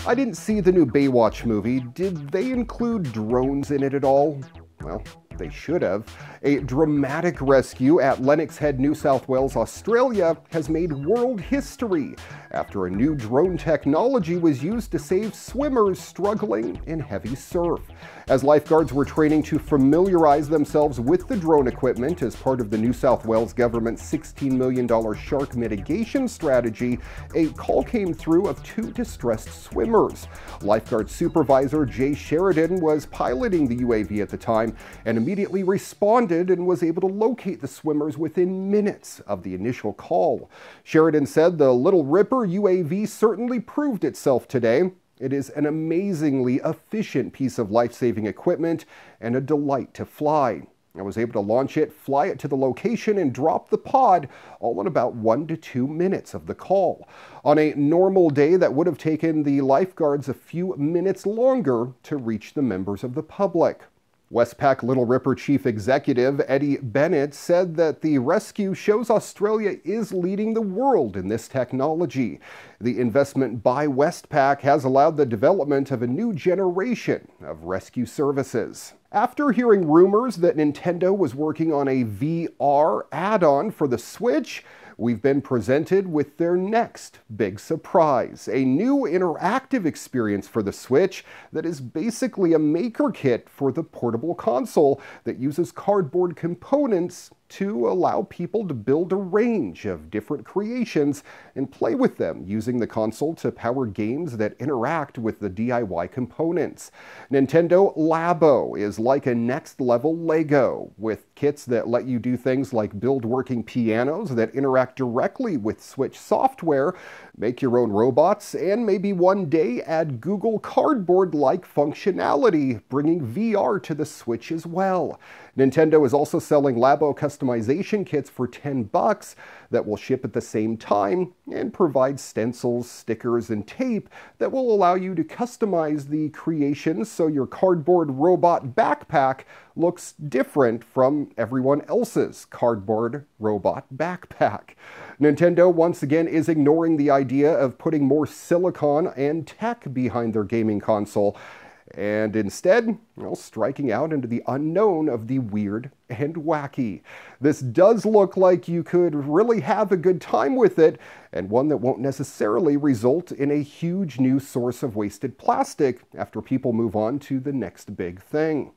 I didn't see the new Baywatch movie. Did they include drones in it at all? Well, they should have. A dramatic rescue at Lennox Head, New South Wales, Australia has made world history after a new drone technology was used to save swimmers struggling in heavy surf. As lifeguards were training to familiarize themselves with the drone equipment as part of the New South Wales government's $16 million shark mitigation strategy, a call came through of two distressed swimmers. Lifeguard supervisor Jay Sheridan was piloting the UAV at the time and immediately responded and was able to locate the swimmers within minutes of the initial call. Sheridan said the Little Ripper UAV certainly proved itself today. It is an amazingly efficient piece of life-saving equipment and a delight to fly. I was able to launch it, fly it to the location, and drop the pod all in about 1 to 2 minutes of the call. On a normal day, that would have taken the lifeguards a few minutes longer to reach the members of the public. Westpac Little Ripper Chief Executive Eddie Bennett said that the rescue shows Australia is leading the world in this technology. The investment by Westpac has allowed the development of a new generation of rescue services. After hearing rumors that Nintendo was working on a VR add-on for the Switch, we've been presented with their next big surprise, a new interactive experience for the Switch that is basically a maker kit for the portable console that uses cardboard components to allow people to build a range of different creations and play with them using the console to power games that interact with the DIY components. Nintendo Labo is like a next-level Lego, with kits that let you do things like build working pianos that interact directly with Switch software, make your own robots, and maybe one day add Google Cardboard-like functionality, bringing VR to the Switch as well. Nintendo is also selling Labo customization kits for $10 that will ship at the same time and provide stencils, stickers, and tape that will allow you to customize the creations so your cardboard robot backpack looks different from everyone else's cardboard robot backpack. Nintendo once again is ignoring the idea of putting more silicon and tech behind their gaming console, and instead, striking out into the unknown of the weird and wacky. This does look like you could really have a good time with it, and one that won't necessarily result in a huge new source of wasted plastic after people move on to the next big thing.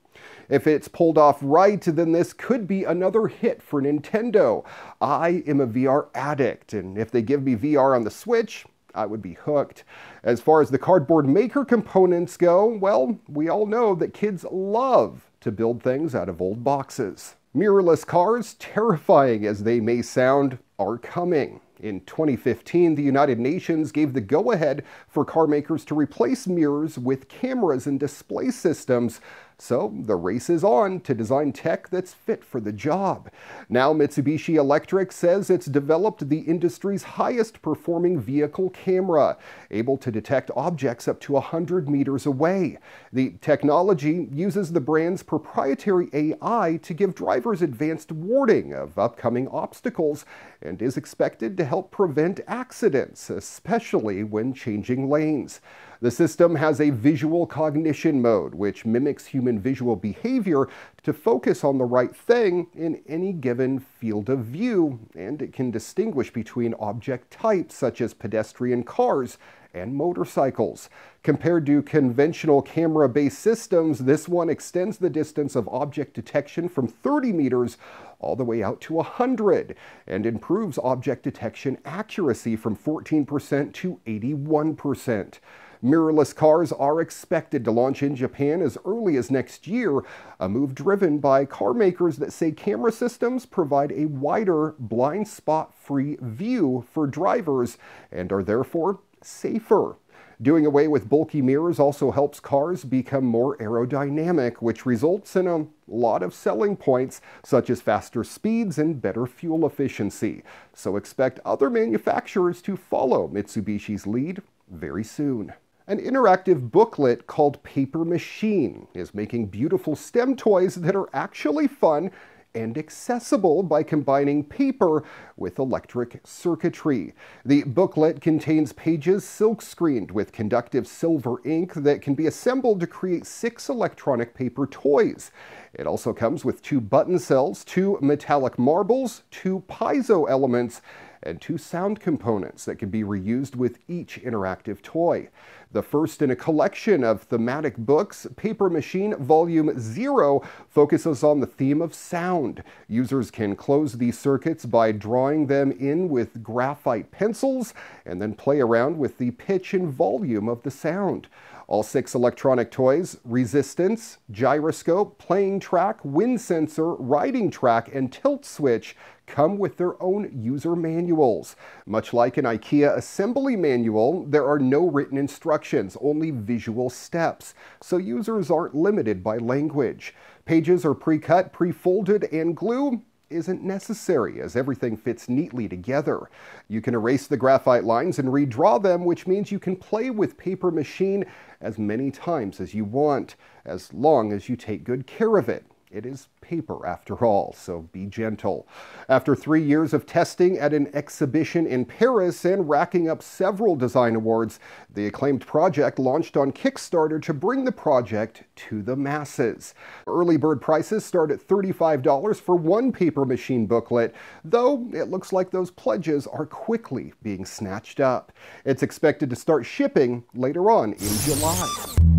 If it's pulled off right, then this could be another hit for Nintendo. I am a VR addict, and if they give me VR on the Switch, I would be hooked. As far as the cardboard maker components go, well, we all know that kids love to build things out of old boxes. Mirrorless cars, terrifying as they may sound, are coming. In 2015, the United Nations gave the go-ahead for car makers to replace mirrors with cameras and display systems. So the race is on to design tech that's fit for the job. Now Mitsubishi Electric says it's developed the industry's highest performing vehicle camera, able to detect objects up to 100 meters away. The technology uses the brand's proprietary AI to give drivers advanced warning of upcoming obstacles and is expected to help prevent accidents, especially when changing lanes. The system has a visual cognition mode, which mimics human visual behavior to focus on the right thing in any given field of view, and it can distinguish between object types such as pedestrian cars and motorcycles. Compared to conventional camera-based systems, this one extends the distance of object detection from 30 meters all the way out to 100, and improves object detection accuracy from 14% to 81%. Mirrorless cars are expected to launch in Japan as early as next year, a move driven by car makers that say camera systems provide a wider, blind spot-free view for drivers and are therefore safer. Doing away with bulky mirrors also helps cars become more aerodynamic, which results in a lot of selling points, such as faster speeds and better fuel efficiency. So expect other manufacturers to follow Mitsubishi's lead very soon. An interactive booklet called Paper Machine is making beautiful STEM toys that are actually fun and accessible by combining paper with electric circuitry. The booklet contains pages silk-screened with conductive silver ink that can be assembled to create 6 electronic paper toys. It also comes with 2 button cells, 2 metallic marbles, 2 piezo elements, and 2 sound components that can be reused with each interactive toy. The first in a collection of thematic books, Paper Machine Volume 0 focuses on the theme of sound. Users can close these circuits by drawing them in with graphite pencils and then play around with the pitch and volume of the sound. All 6 electronic toys, resistance, gyroscope, playing track, wind sensor, riding track, and tilt switch, come with their own user manuals. Much like an IKEA assembly manual, there are no written instructions, only visual steps, so users aren't limited by language. Pages are pre-cut, pre-folded, and glue isn't necessary as everything fits neatly together. You can erase the graphite lines and redraw them, which means you can play with Paper Machine as many times as you want, as long as you take good care of it. It is paper after all, so be gentle. After 3 years of testing at an exhibition in Paris and racking up several design awards, the acclaimed project launched on Kickstarter to bring the project to the masses. Early bird prices start at $35 for one Paper Machine booklet, though it looks like those pledges are quickly being snatched up. It's expected to start shipping later on in July.